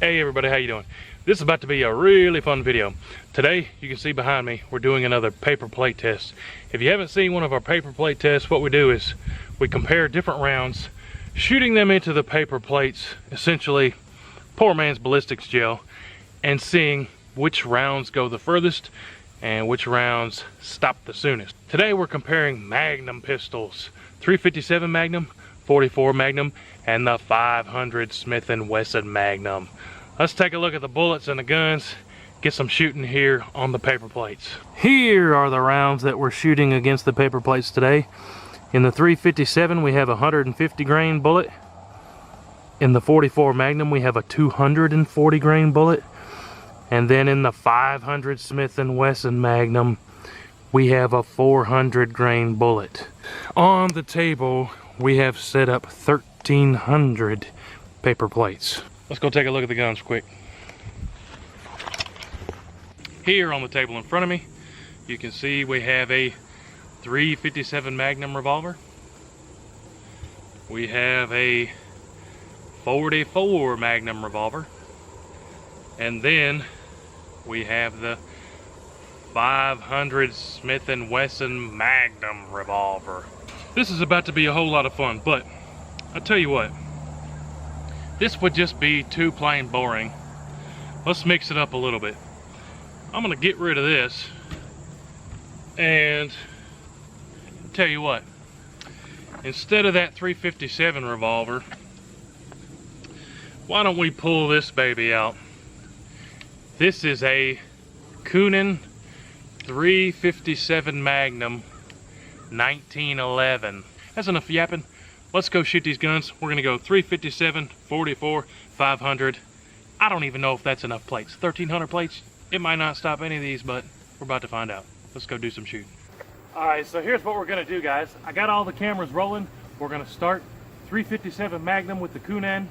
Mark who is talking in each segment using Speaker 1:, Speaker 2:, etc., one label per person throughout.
Speaker 1: Hey everybody, how you doing? This is about to be a really fun video. Today, you can see behind me, we're doing another paper plate test. If you haven't seen one of our paper plate tests, what we do is we compare different rounds, shooting them into the paper plates, essentially poor man's ballistics gel, and seeing which rounds go the furthest and which rounds stop the soonest. Today we're comparing Magnum pistols, 357 Magnum, 44 Magnum, and the 500 Smith & Wesson Magnum. Let's take a look at the bullets and the guns, get some shooting here on the paper plates. Here are the rounds that we're shooting against the paper plates today. In the 357 we have a 150 grain bullet. In the 44 Magnum we have a 240 grain bullet. And then in the 500 Smith & Wesson Magnum we have a 400 grain bullet. On the table we have set up 1,300 paper plates. Let's go take a look at the guns quick. Here on the table in front of me, you can see we have a 357 Magnum revolver. We have a 44 Magnum revolver. And then we have the 500 Smith & Wesson Magnum revolver. This is about to be a whole lot of fun, but I'll tell you what, this would just be too plain boring. Let's mix it up a little bit. I'm gonna get rid of this and tell you what, instead of that 357 revolver, why don't we pull this baby out? This is a Coonan 357 Magnum 1911. That's enough yapping. Let's go shoot these guns. We're gonna go 357, 44, 500. I don't even know if that's enough plates. 1,300 plates. It might not stop any of these, but we're about to find out. Let's go do some shooting. All right, so here's what we're gonna do, guys. I got all the cameras rolling. We're gonna start 357 Magnum with the Coonan.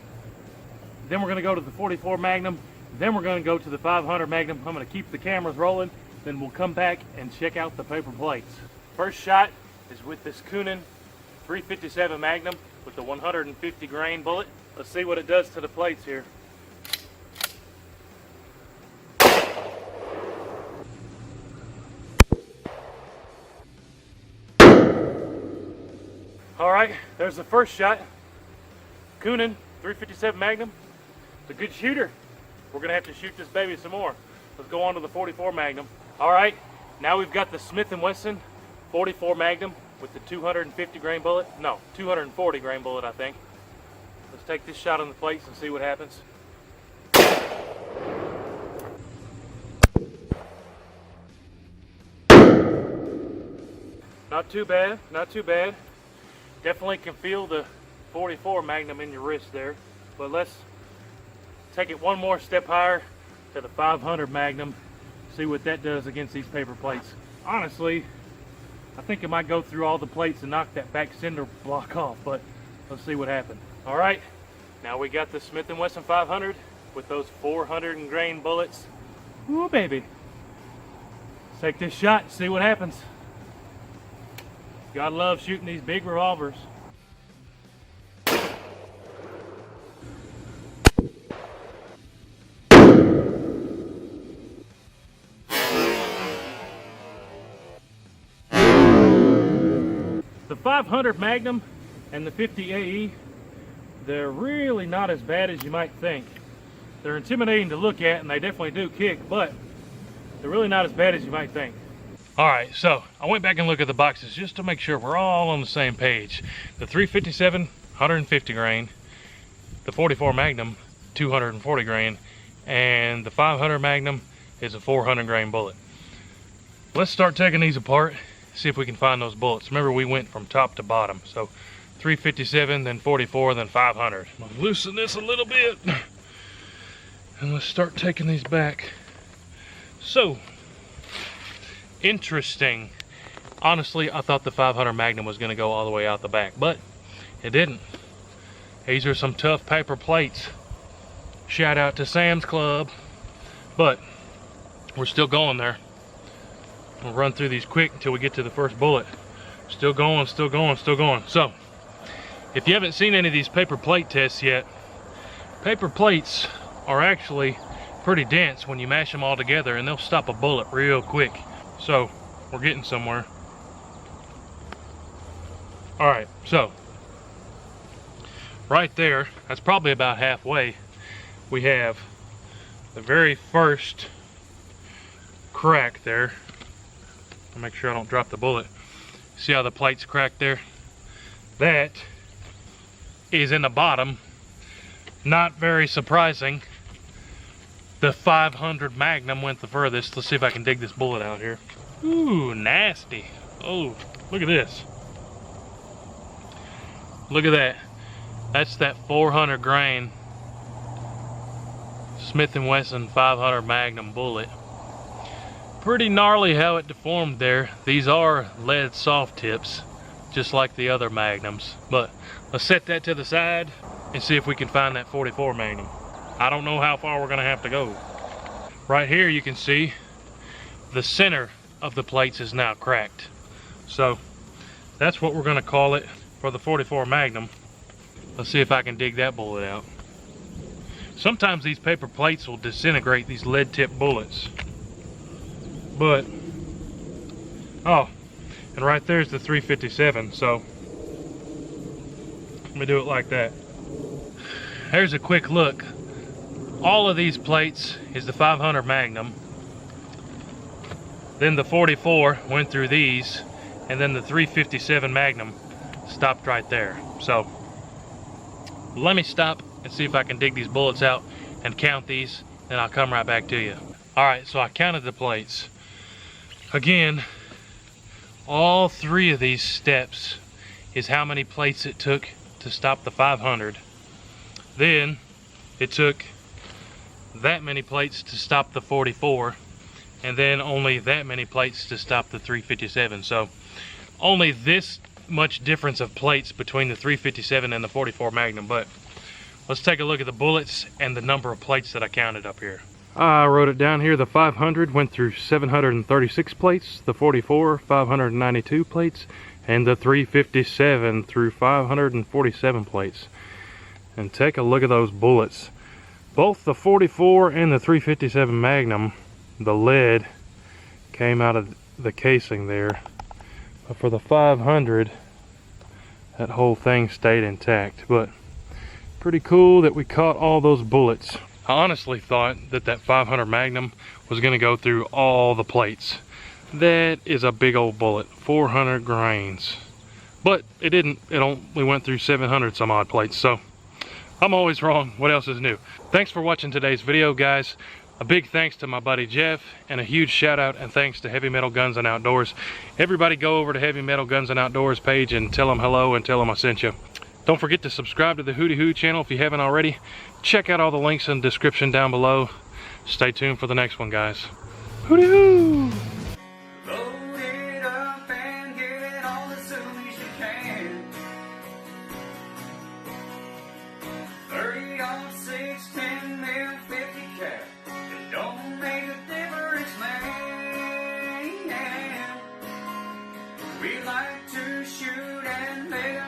Speaker 1: Then we're gonna go to the 44 Magnum. Then we're gonna go to the 500 Magnum. I'm gonna keep the cameras rolling. Then we'll come back and check out the paper plates. First shot is with this Coonan 357 Magnum with the 150 grain bullet. Let's see what it does to the plates here. All right, there's the first shot. Coonan 357 Magnum. It's a good shooter. We're gonna have to shoot this baby some more. Let's go on to the 44 Magnum. All right, now we've got the Smith & Wesson 44 Magnum with the 250 grain bullet. No, 240 grain bullet, I think. Let's take this shot on the plates and see what happens. Not too bad, not too bad. Definitely can feel the 44 Magnum in your wrist there. But let's take it one more step higher to the 500 Magnum. See what that does against these paper plates. Honestly, I think it might go through all the plates and knock that back cinder block off, but let's see what happens. All right, now we got the Smith & Wesson 500 with those 400 grain bullets. Ooh, baby. Let's take this shot and see what happens. Gotta love shooting these big revolvers. The 500 Magnum and the 50 AE, they're really not as bad as you might think. They're intimidating to look at and they definitely do kick, but they're really not as bad as you might think. All right, so I went back and looked at the boxes just to make sure we're all on the same page. The 357, 150 grain, the 44 Magnum, 240 grain, and the 500 Magnum is a 400 grain bullet. Let's start taking these apart, see if we can find those bullets. Remember, we went from top to bottom. So 357, then 44, then 500. I'm gonna loosen this a little bit. And let's start taking these back. So, interesting. Honestly, I thought the 500 Magnum was gonna go all the way out the back, but it didn't. These are some tough paper plates. Shout out to Sam's Club. But we're still going there. We'll run through these quick until we get to the first bullet. Still going, still going, still going. So, if you haven't seen any of these paper plate tests yet, paper plates are actually pretty dense when you mash them all together, and they'll stop a bullet real quick. So we're getting somewhere. Alright, so right there, that's probably about halfway, we have the very first crack there. I'll make sure I don't drop the bullet. See how the plate's cracked there? That is in the bottom. Not very surprising. The 500 Magnum went the furthest. Let's see if I can dig this bullet out here. Ooh, nasty. Oh, look at this. Look at that. That's that 400 grain Smith & Wesson 500 Magnum bullet. Pretty gnarly how it deformed there. These are lead soft tips, just like the other Magnums. But let's set that to the side and see if we can find that 44 Magnum. I don't know how far we're gonna have to go. Right here you can see the center of the plates is now cracked. So that's what we're gonna call it for the 44 Magnum. Let's see if I can dig that bullet out. Sometimes these paper plates will disintegrate these lead tip bullets. But, oh, and right there's the 357, so let me do it like that. Here's a quick look. All of these plates is the 500 Magnum. Then the 44 went through these, and then the 357 Magnum stopped right there. So let me stop and see if I can dig these bullets out and count these, then I'll come right back to you. Alright, so I counted the plates. Again, all three of these steps is how many plates it took to stop the 500. Then it took that many plates to stop the 44, and then only that many plates to stop the 357. So only this much difference of plates between the 357 and the 44 Magnum. But let's take a look at the bullets and the number of plates that I counted up here. I wrote it down here. The 500 went through 736 plates, the 44 592 plates, and the 357 through 547 plates. And take a look at those bullets. Both the 44 and the 357 Magnum, the lead came out of the casing there. But for the 500, that whole thing stayed intact. But pretty cool that we caught all those bullets. I honestly thought that that 500 Magnum was going to go through all the plates. That is a big old bullet, 400 grains. But it didn't. It only went through 700 some odd plates. So I'm always wrong. What else is new? Thanks for watching today's video, guys. A big thanks to my buddy Jeff, and a huge shout out and thanks to Heavy Metal Guns and Outdoors. Everybody go over to Heavy Metal Guns and Outdoors page and tell them hello and tell them I sent you. Don't forget to subscribe to the WHOTEEWHO channel if you haven't already. Check out all the links in the description down below. Stay tuned for the next one, guys. WHOTEEWHO!
Speaker 2: Load it up and get it all as soon as you can. 30-06, 10 mil, 50 cap. It don't make a difference, man. We like to shoot and make